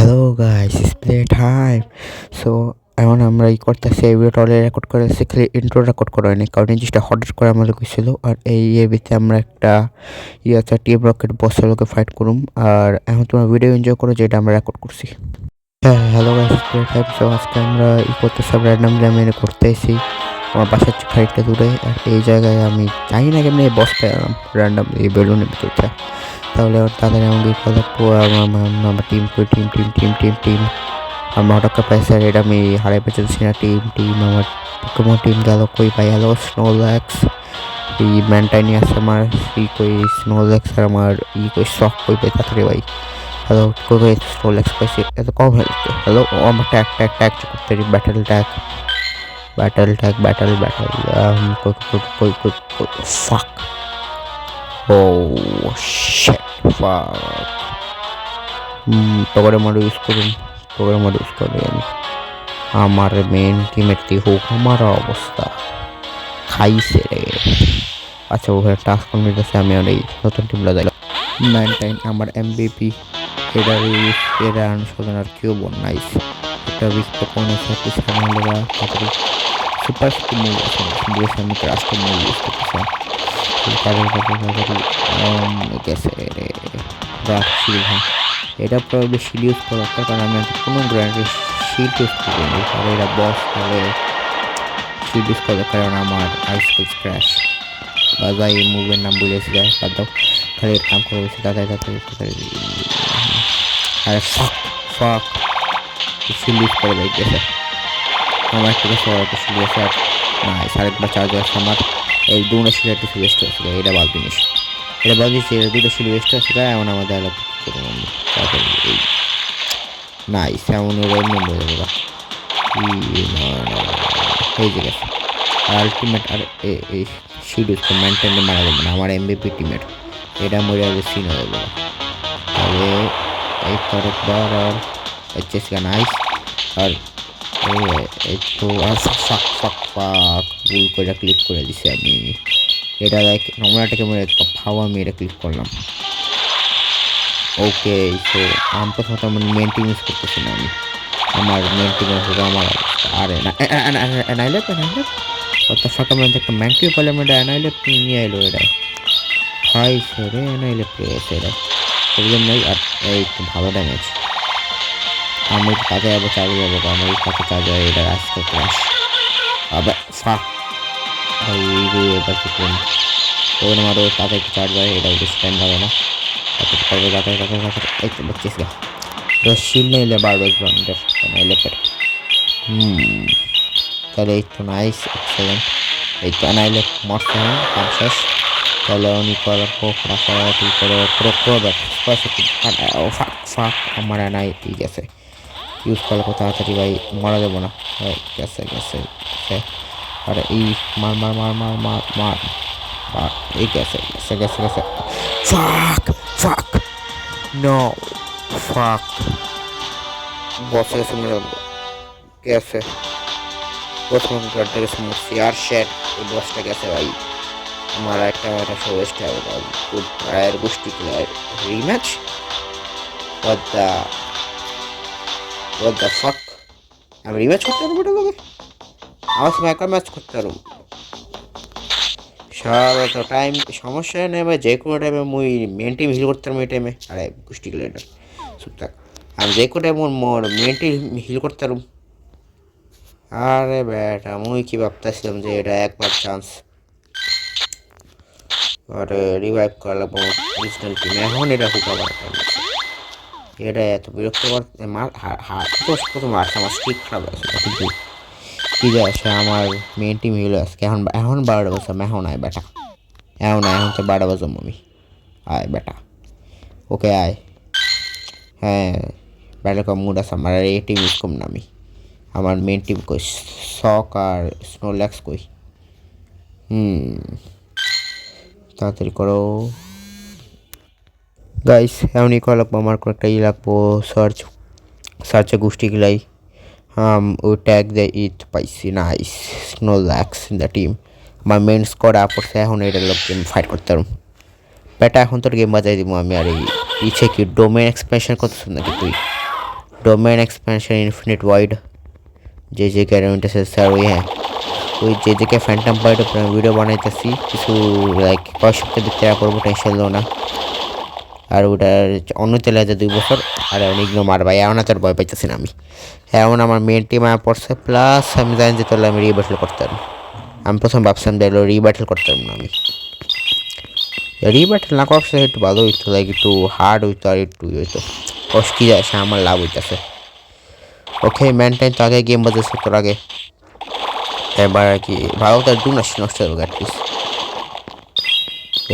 Hello guys, it's play time. So এখন আমরা করতেছি এই ভিডিওটা অলরেডি রেকর্ড করেছি, খালি ইন্ট্রো রেকর্ড করা হয়নি কারণ এই জিনিসটা হঠাৎ করে আমাদের কইছিল। আর এই এবিতে আমরা একটা আছে টিম রকেট বসের লোকে ফাইট করুম। আর এখন তোমরা ভিডিও এনজয় করো যেটা আমরা রেকর্ড করছি। হ্যাঁ, hello guys, play time. So আজকে আমরা করতেছি, র্যান্ডামলি আমি করতেছি আমার বাসার খানিকটা দূরে। আর এই জায়গায় আমি জানি না কেমনি এই বস পেলাম র্যান্ডামলি এই বেলুনের ভিতরটা। তাহলে তাদের এমন কি কথা আমার টিম আমার হঠাৎ পাইছে। এটা আমি হারাই পেয়েছি না। আমার পোকেমন টিম গেল কই ভাই। হ্যালো স্নোল্যাক্স, এই ম্যানটাইনি আছে আমার কই স্নোল্যাক্স। আর আমার কই শখ কই পাই তাড়াতাড়ি ভাই। হ্যালো কই কই স্নোল্যাক্স পাইছি এত কম হেলতে। হ্যালো ও আমার ট্যাগ ট্যাগ ট্যাগ করতে ব্যাটেল ট্যাগ ব্যাটেল কই কই কই কই কই ফাক। ও শিট ফাক। তোরে মার ইউজ করুন, তোরে মার ইউজ করি আমি। আমার মেন টিমের হোক আমার অবস্থা খাইছে রে। আচ্ছা ওখানে টাস্ক কমপ্লিট আছে, আমি অনেক নতুন টিম লাগাইলাম। ম্যানটাইন আমার এমবিপি। এরা অনুশোধন আর কেউ নাইস একটা বিস্ফোরণ কোন সাথে সামনে লাগা তারপরে সুপার স্কিল আছে দিয়েছে। আমি রাস্তা মূল ইউজ করতেছিলাম গেছে রে রাখছি। হ্যাঁ, এটা পুরো বেশি ইউজ করা কারণ আমি কোনো ব্র্যান্ডের শিট ইউজ করিনি। আর এটা বস তাহলে শিট ইউজ করার কারণ আমার আইসকুল ক্র্যাশ বা এই মুভের নাম বলেছিল বাদ দাও, খালি কাম করে বসে তাড়াতাড়ি। আরে ফাক ফাক শিট ইউজ করে বাইক গেছে আমার থেকে সবাইকে শিট গেছে। আর না আরেকবার চার্জ আছে আমার এই দুটো শিট একটু ওয়েস্ট হয়েছিল। এটা বাদ জিনিস, এটা বাদ দিয়েছি। এটা দুটো শিট ওয়েস্ট হয়েছিল। এমন আমাদের আলাদা করবো আমি তারপরে এই নাইস এমন ওরা এমনি বলে দেবো এই যে গেছে। আর আলটিমেট আর এই শিডিউল মেনটেনে মারা যাবে না আমার এমবিপি টিমের। এটা মরে যাবে সিন হয়ে যাবে। তাহলে এই কয়েকবার আর চেষ্টা নাইস। আর একটু ফাক ফাক ফাক ভুল করে ক্লিক করে দিছি আমি। এটা লাইক নমুনাটাকে মনে ফাওয়া আমি এটা ক্লিক করলাম। ওকে সো আমি প্রথমত আমার মেন টিম ইউজ করতেছি না আমি। আমার মেন টিম হচ্ছে আমার আরে না অ্যানাইলেপ কত ফাঁকা মানে একটা ম্যাঙ্কিউ পার্লামেন্ট অ্যানাইলেপ নিয়ে এলো। এটা হাই রে অ্যানাইলেপ পেয়েছে এটা প্রবলেম নেই। আর এই একটু ভালো ড্যামেজ আমি কাজে যাবো চার্জে যাবো আমার এই কাছে চার্জে এটা আসতে ক্রাশ আবার ফাঁক ভাই এবার কি করুন ওর আমারও তাতে একটু চার্জ হয়। এটা বেশি টাইম লাগে না করবে যাতে এই তো বলছিস শিল নিলে বারোজ ব্রান্ডের অ্যানাইলেপের। তাহলে এই তো নাইস এক্সেলেন্ট। এই তো অ্যানাইলেপ মরতে হয় কাম শেষ। তাহলে উনি করার রাফারাফি করে করবে ফাঁক ফাঁক আমার অ্যানাই গেছে ইউজ করলে কত তাড়াতাড়ি ভাই মারা যাবো না। গেছে গেছে গেছে। আর এই মার মার মার মার মার মার এই গেছে গেছে গেছে গেছে ফাক ফাক নো ফাক বসে গেছে মেরে গেছে প্রথম গাড়িটা গেছে মরছি। আর শেট এই বসটা গেছে ভাই আমার একটা ওয়েস্ট প্রায়ের গোষ্ঠী রিম্যাচ what the fuck আমি রিম্যাচ করতে পারবো এটা লোকে আমার সময় একটা ম্যাচ করতে পারবো সারা তো টাইম সমস্যা নেই ভাই। যে কোনো টাইমে মুই মেন টিম হিল করতে পারবো এই টাইমে। আরে গোষ্ঠী গেলে এটা সুতরাং আমি যে কোনো টাইমে মোর মেন টিম হিল করতে পারবো। আরে বেটা মুই কি ভাবতেছিলাম যে এটা একবার চান্স আর রিভাইভ করা লাগবো অরিজিনাল টিম। এখন এটা হুকাবার টাইম আছে। এটা এত বিরক্ত প্রথম আসছে আমার স্ট্রিক খারাপ আছে কিন্তু কী যায় আসে আমার মেন টিম হিল আজকে এখন 12টা বছর এখন আয় বেটা এখন তো 12টা বছর আমি আয় বেটা ওকে আয়। হ্যাঁ ব্যাটার কম মুড আছে আমার। এই টিম ইউজ কম না আমি। আমার মেন টিম কই শক আর স্নোল্যাক্স কই। তাড়াতাড়ি করো গাইস এমনই করা লাগবো আমার একটা লাগবো সার্চে গোষ্ঠী গিলাই ওই ট্যাগ দেয় ইট পাইছি নাইস স্নোল্যাক্স ইন দ্য টিম। আমার মেন স্কোয়াড পড়ছে এখন এটা লোক গেম ফাইট করতে পারবো বেটা। এখন তোর গেম বাজাই দিব আমি। আর এই ইচ্ছে কি ডোমেন এক্সপ্রেশন করতেছ নাকি তুই ডোমেন এক্সপ্যানশন ইনফিনিট ওয়াইড যে গ্যারান্টি স্যার ওই হ্যাঁ ওই যে ফ্যান্টাম পয়েন্ট ভিডিও বানাইতেছি কিছু লাইক কয়েক সপ্তাহ ভিতরে করবো, টেনশন লো না। আর ওটার অন্য তেলে আছে 2 বছর। আর এখন ইগনো মার ভাই এমন তোর ভয় পাইতেছি না আমি। এখন আমার মেন টিম পড়ছে, প্লাস আমি জানি যে তাহলে আমি রিব্যাটেল করতে পারবো। আমি প্রথম ভাবছিলাম যে রিব্যাটেল করতে পারবো না আমি। রিব্যাটেল না করার সাথে একটু ভালো হইতো, লাইক একটু হার্ড হইতো আর একটু হইতো কি যায় সে আমার লাভ হইতেছে। ওকে মেনটেন তো আগে গেম বাজেছে তোর আগে এবার আর কি ভালো তার দুনাশিল নষ্ট হয়ে গেল অ্যাটলিস্ট।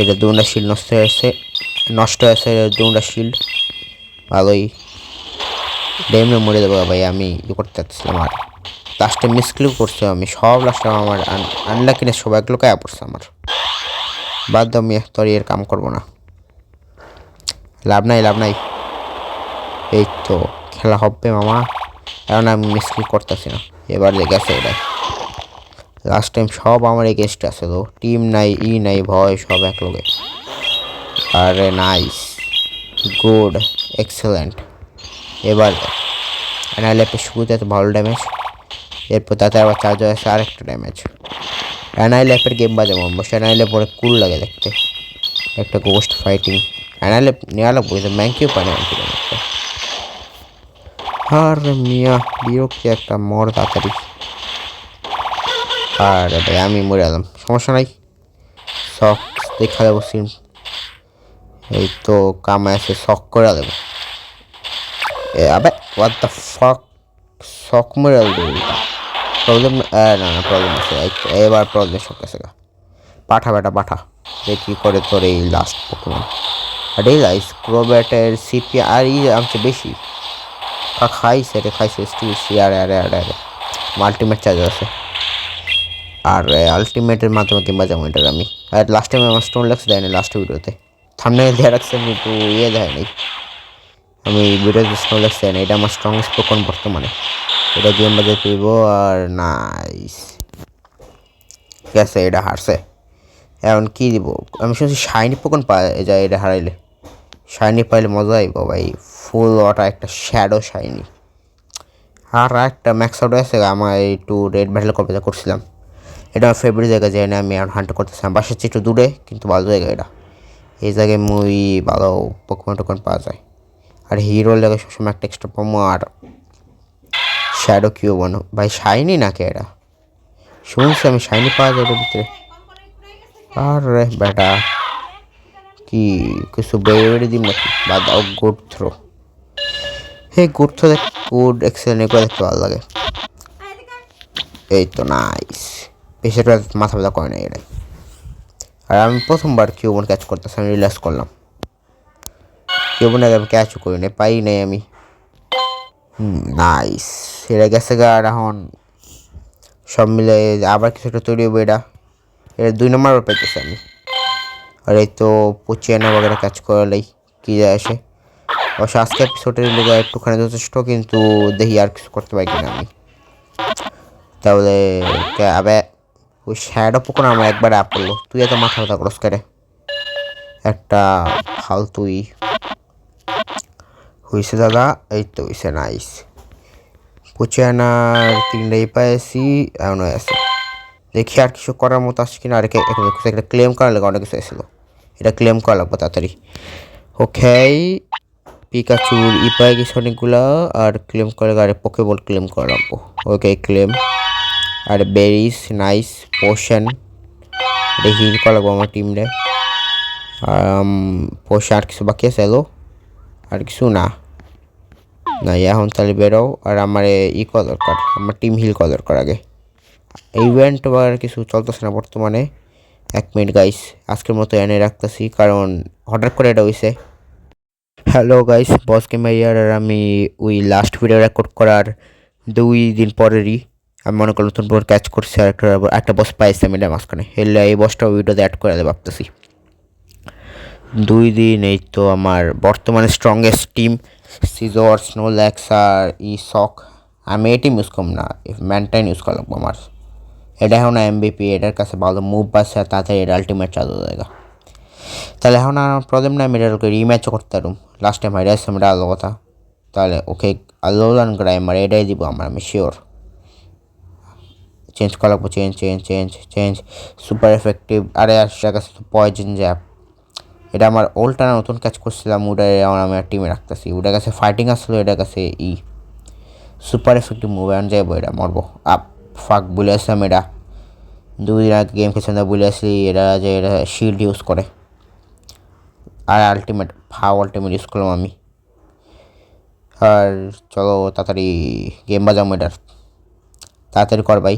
এটা দুনাশিল নষ্ট হয়েছে দুনাশিল ভালোই ডেমে মরে দেবো ভাই। আমি করতে চাচ্ছিলাম আর লাস্টে মিসক্লিউ করছে আমি সব লাস্টে আমার আনলাকিনেস সব একগুলো কায়া পড়ছে আমার। বাদ দাও আমি তোর এর কাম করবো না, লাভ নাই। এই তো খেলা হবে মামা, এখন আমি মিসক্লিউ করতেছি না। এবার গেছে এটা লাস্ট টাইম সব আমার এগেনস্ট আছে তো, টিম নাই নাই ভয় সব এক লগে। আরে নাইস গুড এক্সেলেন্ট। এবার অ্যানাইলেপের শুরুতে এত ভালো ড্যামেজ, এরপর তাতে আবার চার্জ আছে আরেকটা ড্যামেজ। অ্যানাইলেপের গেম বাজে বসে অ্যানাইলেপ পরে কুল লাগে দেখতে, একটা গোস্ট ফাইটিং অ্যানাইলেপ নেওয়া লাগবো কিন্তু ম্যাঙ্কিও পায় না একটা। আর মিয়া বিরক্তি একটা মর তাড়াতাড়ি। আর ভাই আমি মরে গেলাম, সমস্যা নাই শখ দেখা দেবো সিন। এই তো কামায় আছে শখ করে দেবো। আবে হোয়াট দ্য ফাক শখ মরে গেল প্রবলেম না প্রবলেম আছে। এবার প্রবলেম সব কাছে পাঠা বেটা পাঠা দেখি করে তোর এই লাস্ট পোকেমন। আর এই লাইস ক্রোব্যাটের সিপি আর আমছে বেশি খাইছে স্টিল আরে আলটিমেট চার্জ আছে। আর আলটিমেটের মাধ্যমে কিংবা যেমন এটার আমি আর লাস্ট টাইমে আমার স্টোন লেক্স দেয়নি লাস্ট ভিডিওতে থাম্বনেল দিয়ে রাখছে কিন্তু দেয় নাই আমি ভিডিওতে স্টোন লেক্স দেয়নি। এটা আমার স্ট্রংগেস্ট পোকেমন বর্তমানে, এটা গেম বাজে পেব। আর নাইস গেছে, এটা হারছে। এখন কী দিব আমি শুনছি শাইনি পোকেমন পাওয়া যায় এটা হারাইলে, শাইনি পাইলে মজা আইব ভাই। ফুল ওটা একটা শ্যাডো শাইনি। আর একটা ম্যাক্স আউট আছে আমার একটু রেড ব্যাটেল করছিলাম, এটা আমার ফেভারিট জায়গা যায় না আমি আর হান্ট করতেছিলাম বাসার চেয়ে একটু দূরে কিন্তু ভালো জায়গা এটা। এই জায়গায় মুই ভালো পোকেমন টোকেন পাওয়া যায় আর হিরোর জায়গায় সবসময় একটা এক্সট্রা পামো। আর শ্যাডো কিউ বানো ভাই শাইনি নাকি এটা শুনছি আমি শাইনি পাওয়া যায় এটার ভিতরে। আর বেটা কি কিছু বেড়ে দিম নাকি বা দাও গুড থ্রো। এই গুড থ্রো গুড এক্সেলেন্ট এগুলো দেখতে ভালো লাগে। এই তো নাইস পেশাটা মাথা ব্যথা করে না এটাই। আর আমি প্রথমবার কিউবন ক্যাচ করতেছি, আমি রিল্যাক্স করলাম কিউবন আগে আমি ক্যাচও করি নাই পাই নাই আমি। নাইস সেটা গেছে গা। আর এখন সব মিলে আবার কিছু একটা তৈরি হবে এটা 2 নম্বর পাইতেছি আমি। আর এই তো 25 বাগেরা ক্যাচ করালেই কী যায় আসে। অবশ্য আজকে এপিসোডের লেগে একটুখানি যথেষ্ট, কিন্তু দেখি আর কিছু করতে পারি কিনা আমি। তাহলে আবে ওই শ্যাডো পোকোন আমার একবার অ্যাপ করলো, তুই এত মাথা ব্যথা করস করে একটা ফালতুই হয়েছে দাদা। এই তো হয়েছে নাইস 25 3টাই পাইছি এমন হয়ে আছে। দেখি আর কিছু করার মতো আসছে কিনা। আর একটা ক্লেম করা লাগে অনেক কিছু এসেছিলো, এটা ক্লেম করা লাগবো তাড়াতাড়ি। ওকে পিকাচুর পাই গেছে অনেকগুলো আর ক্লেম করে আর পোকেবল ক্লেম করা লাগবো। ওকে ক্লেম আর বেরিস নাইস পোশন এটা হিল করা লাগবো আমার টিমরে। পোশন আর কিছু বাকি আছে এলো আর কিছু না এখন তাহলে বেরোও। আর আমার করা দরকার, আমার টিম হিল করা দরকার আগে। ইভেন্ট বা কিছু চলতেছে না বর্তমানে। 1 মিনিট গাইস আজকের মতো এনে রাখতেছি কারণ হঠাৎ করে এটা হয়েছে। হ্যালো গাইস বস গেমার ইয়ার। আর আমি ওই লাস্ট ভিডিও রেকর্ড করার 2 দিন পরেরই আমি মনে করি নতুন বস ক্যাচ করছি আর একটা বস পাইছি আমি এটা মাঝখানে হেললে এই বসটাও ভিডিওতে অ্যাড করে দেবো ভাবতেছি 2 দিন। এই তো আমার বর্তমানে স্ট্রংগেস্ট টিম সিজর স্নোল্যাক্স আর শক। আমি এই টিম ইউজ করব না, ম্যানটাইন ইউজ করা লাগবো আমার। এটা এখন এমবিপি, এটার কাছে ভালো মুভ পাচ্ছে আর তাড়াতাড়ি এটা আলটিমেট চালু জায়গা। তাহলে এখন আর প্রবলেম না, আমি এটাকে রিম্যাচও করতে পারুম। লাস্ট টাইম হাইরাইছিলাম এটা আলাদা কথা, তাহলে ওকে লোলান গ্রাইমার এটাই দিব আমি শিওর। চেঞ্জ করা লাগবো, change change change change super effective. আরে আর সেটার কাছে তো পয়জন জ্যাপ, এটা আমার ওল্ডটা নতুন ক্যাচ করছিলাম, ওটা আমার আমি টিমে রাখতেছি। ওটার কাছে ফাইটিং আসলো, এটার কাছে সুপার এফেক্টিভ মুভ আন যাবো, এটা মরবো। আপ ফাক বলে আসলাম, এটা 2 দিন আগে গেম খেলছিলাম, বলে আসলি এটা যে এটা শিল্ড ইউজ করে। আর আলটিমেট ইউজ করলাম আমি। আর চলো তাড়াতাড়ি গেম বাজাম এটার, তাড়াতাড়ি কর ভাই,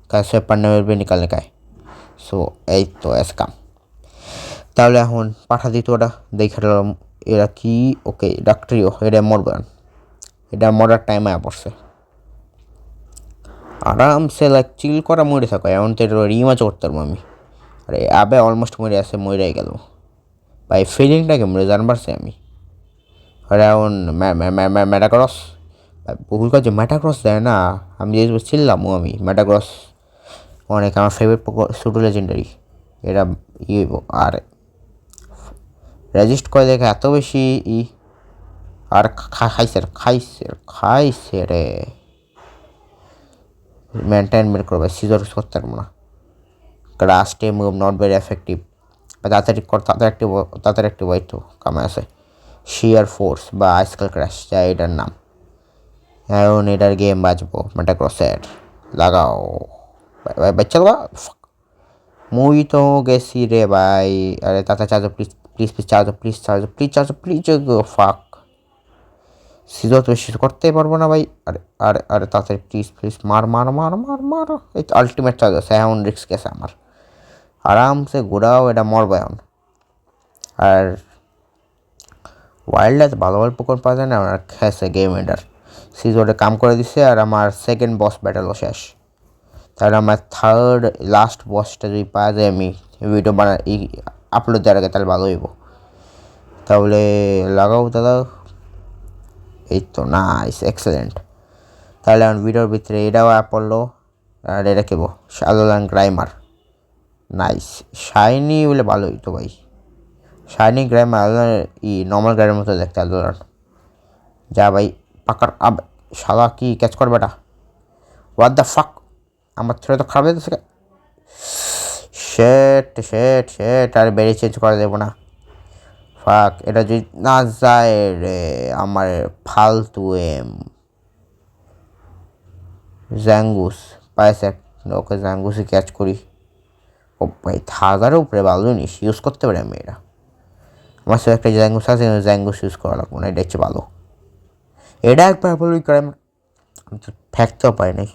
কাছে পান্নাবে নিকাল নিকায়। সো এই তো এসকাম। তাহলে এখন পাঠা দিত ওটা দেখে এরা কি। ওকে ডাক্তারিও এটা মরবে, এটা মরার টাইম আয়া পড়ছে। আরামসে লাইক চিল করা মরে থাকো, এমন তো রিমাচ করতে পারবো আমি। আরে আবে অলমোস্ট মরে আসে, মরেই গেল ভাই। ফিলিংটাকে মরে জানবারছে আমি। আরে এখন ম্যাটাক্রস বহুল কাজে ম্যাটাক্রস দেয় না, আমি যে চিনলাম আমি ম্যাটাক্রস অনেক আমার ফেভারিট সুটো লেজেন্ডারি। এটা আর রেজিস্ট করে দেখে এত বেশি আর খাইছে খাইছে খাইছে রে। মেনটেনমেন্ট করবে, সিজর করতে পারবো না। গ্রাস টে মুভ নট ভেরি এফেক্টিভ। তাড়াতাড়ি কর, তাড়াতাড়ি একটি বই তো কামে আছে। শিয়ার ফোর্স বা আইসকাল ক্র্যাশ যা এটার নাম। এখন এটার গেম বাজবো মেটাক্রসের লাগাও বাচ্চা দেওয়া। মুই তো গেছি রে ভাই। আরে তাতে চার্জো প্লিজ প্লিজ প্লিজ চার্জো প্লিজ চার্জো প্লিজ চার্জো প্লিজ ফাক। সিজো তো বেশি করতেই পারবো না ভাই। আরে আরে আরে তাড়াতাড়ি প্লিজ প্লিজ মার মার মার মার মার। এই তো আলটিমেট চার্জ আছে, এখন রিস্ক গেছে আমার। আরামসে ঘোরাও, এটা মরবো এখন। আর ওয়াইল্ড লাইফ ভালো ভালো পোকর পাওয়া যায় না, আমার খেয়েছে গেম এটার। সিজোরে কাম করে দিছে আর আমার সেকেন্ড বস ব্যাটেলও শেষ। তাহলে আমার থার্ড লাস্ট বসটা যদি পাওয়া যায়, আমি ভিডিও আপলোড দেওয়ার আগে, তাহলে ভালো হইব। তাহলে লাগাও দাদা। এই তো নাইস এক্সেলেন্ট। তাহলে এখন ভিডিওর ভিতরে এটাও পড়লো। আর এটা কেবো শালোলান গ্রাইমার নাইস শাইনি বলে ভালো হইতো ভাই। শাইনি গ্রাইমার নর্মাল গ্রাইমের মতো দেখতে আলোলান। যা ভাই পাকার আব শালা কি ক্যাচ করবে এটা। হোয়াট দ্য ফাক, আমার ছেলে তো খারাপ হয়েছে। শেট শেট শেট, আর বেরিয়ে চেঞ্জ করে দেবো না। ফাক, এটা যদি না যায় রে আমার ফালতু জ্যাঙ্গুস পাইছে। ওকে জ্যাঙ্গুসই ক্যাচ করি। ও ভাই 1000-এর উপরে ভালো জিনিস ইউজ করতে পারি আমি। এটা আমার সাথে একটা জ্যাঙ্গুস আছে, জ্যাঙ্গুস ইউজ করা লাগবো না, এটা হচ্ছে ভালো। এটা একবার বলি করে থাকতেও পারি নাই।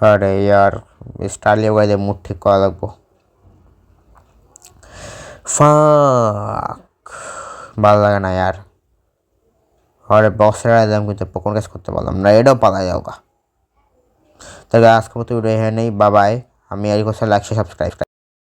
আরে ইয়ার স্টাইলে গাইলে মুড ঠিক করা লাগবো। ফাক ভালো লাগে না ইয়ার। আরে বসের একদম কিন্তু পকন কাজ করতে পারলাম না, এটাও পালা যাও গা। তাহলে আজকের মতো ভিডিও এখানে নেই, বাবাই। আমি আর লাইক সাবস্ক্রাইব।